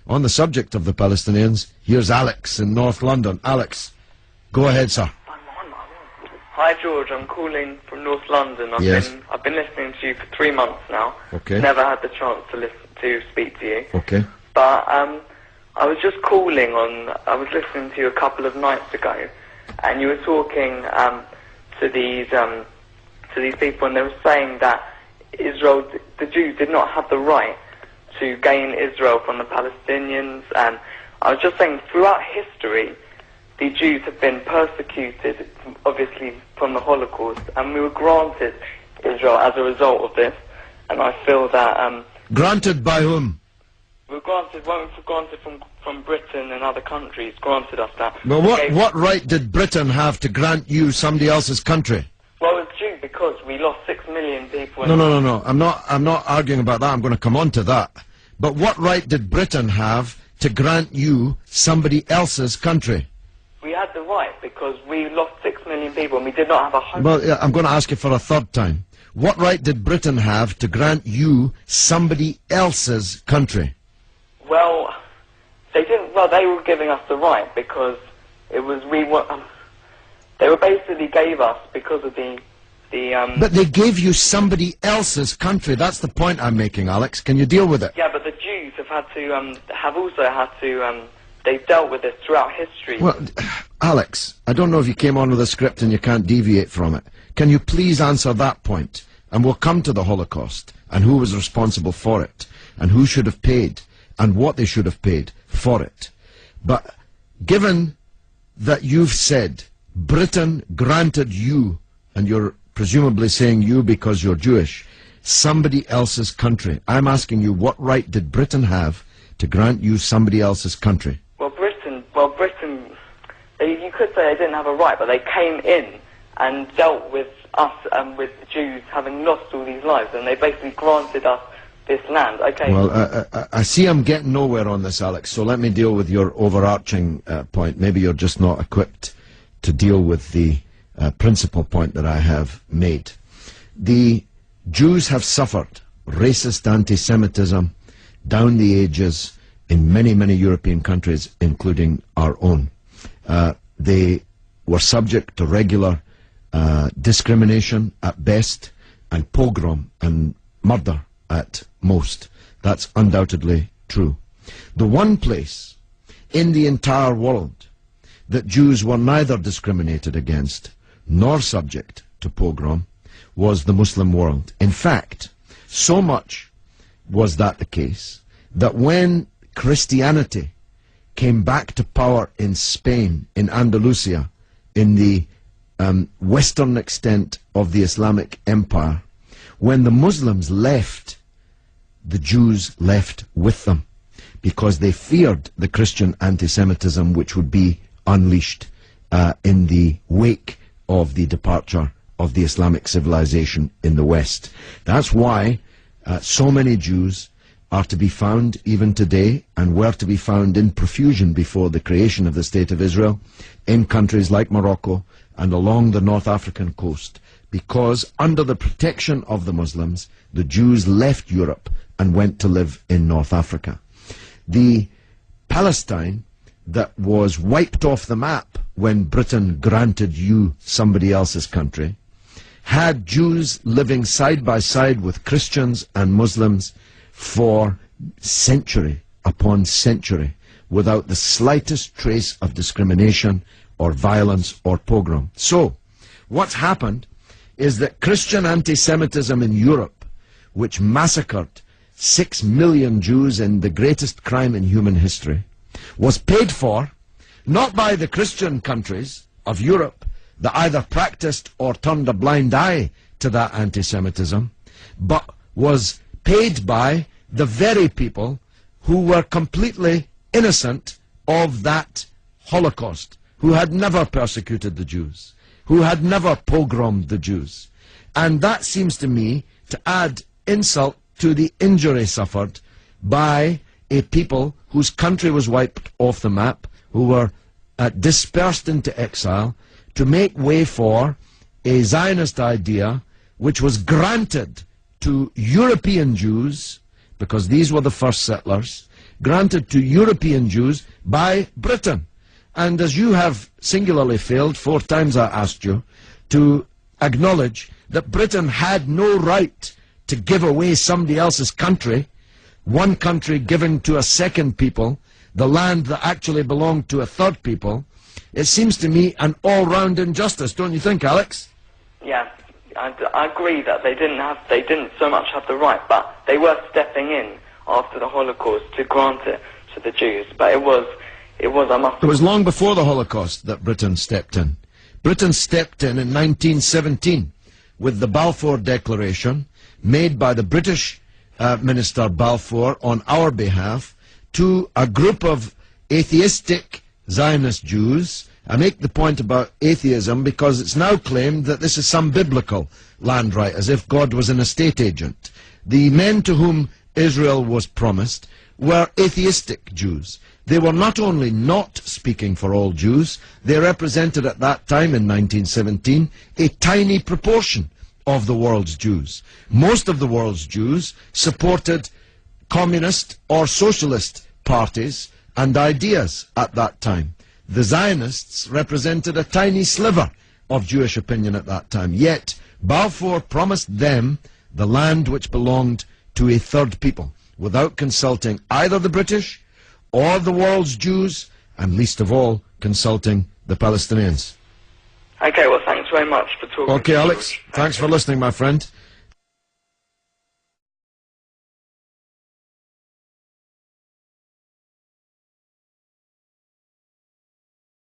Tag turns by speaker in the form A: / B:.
A: on the subject of the Palestinians. Here's Alex in North London. Alex, go ahead, sir.
B: Hi George, I'm calling from North London. I've been listening to you for 3 months now.
A: Okay.
B: Never had the chance to speak to you.
A: Okay.
B: But I was just calling on. I was listening to you a couple of nights ago, and you were talking to these people, and they were saying that Israel, the Jews, did not have the right to gain Israel from the Palestinians. And I was just saying, throughout history, the Jews have been persecuted, obviously from the Holocaust, and we were granted Israel as a result of this. And I feel that
A: granted by whom?
B: We were granted, from Britain and other countries, granted us that.
A: Well, what right did Britain have to grant you somebody else's country?
B: Well, it's due because we lost 6 million people.
A: No. I'm not arguing about that. I'm going to come on to that. But what right did Britain have to grant you somebody else's country?
B: We had the right because we lost 6 million people and we did not have a home.
A: Well, yeah, I'm going to ask you for a third time. What right did Britain have to grant you somebody else's country?
B: Well, they didn't. Well, they were giving us the right because it was they were basically gave us because of the.
A: But they gave you somebody else's country. That's the point I'm making, Alex. Can you deal with it?
B: Yeah, but the Jews have had to have also had to. They've dealt with this throughout history.
A: Well, Alex, I don't know if you came on with a script and you can't deviate from it. Can you please answer that point? And we'll come to the Holocaust and who was responsible for it and who should have paid and what they should have paid for it. But given that you've said Britain granted you, and you're presumably saying you because you're Jewish, somebody else's country, I'm asking you, what right did Britain have to grant you somebody else's country?
B: Britain, you could say they didn't have a right, but they came in and dealt with us and with the Jews having lost all these lives, and they basically granted us this land. Okay.
A: Well, I see I'm getting nowhere on this, Alex, so let me deal with your overarching point. Maybe you're just not equipped to deal with the principal point that I have made. The Jews have suffered racist anti-Semitism down the ages in many, many European countries, including our own. They were subject to regular discrimination at best, and pogrom and murder at most. That's undoubtedly true. The one place in the entire world that Jews were neither discriminated against nor subject to pogrom was the Muslim world. In fact, so much was that the case that when Christianity came back to power in Spain, in Andalusia, in the western extent of the Islamic Empire, when the Muslims left, the Jews left with them because they feared the Christian anti-Semitism which would be unleashed in the wake of the departure of the Islamic civilization in the West. That's why so many Jews are to be found even today, and were to be found in profusion before the creation of the State of Israel, in countries like Morocco and along the North African coast, because under the protection of the Muslims, the Jews left Europe and went to live in North Africa. The Palestine that was wiped off the map when Britain granted you somebody else's country had Jews living side by side with Christians and Muslims for century upon century without the slightest trace of discrimination or violence or pogrom. So, what's happened is that Christian anti-Semitism in Europe, which massacred 6 million Jews in the greatest crime in human history, was paid for not by the Christian countries of Europe that either practiced or turned a blind eye to that anti-Semitism, but was paid by the very people who were completely innocent of that Holocaust, who had never persecuted the Jews, who had never pogromed the Jews. And that seems to me to add insult to the injury suffered by a people whose country was wiped off the map, who were dispersed into exile, to make way for a Zionist idea which was granted to European Jews, because these were the first settlers, granted to European Jews by Britain. And as you have singularly failed, 4 times I asked you, to acknowledge that Britain had no right to give away somebody else's country, one country giving to a second people, the land that actually belonged to a third people, it seems to me an all-round injustice, don't you think, Alex?
B: Yeah, I agree that they didn't so much have the right, but they were stepping in after the Holocaust to grant it to the Jews. But it was It was
A: long before the Holocaust that Britain stepped in. Britain stepped in 1917 with the Balfour Declaration made by the British Minister Balfour on our behalf to a group of atheistic Zionist Jews. I make the point about atheism because it's now claimed that this is some biblical land right, as if God was an estate agent. The men to whom Israel was promised were atheistic Jews. They were not only not speaking for all Jews, they represented at that time in 1917 a tiny proportion of the world's Jews. Most of the world's Jews supported communist or socialist parties and ideas at that time. The Zionists represented a tiny sliver of Jewish opinion at that time. Yet Balfour promised them the land which belonged to a third people, without consulting either the British or the world's Jews, and least of all, consulting the Palestinians.
B: Okay, well, thanks very much for talking.
A: Okay, Alex, thanks for listening, my friend.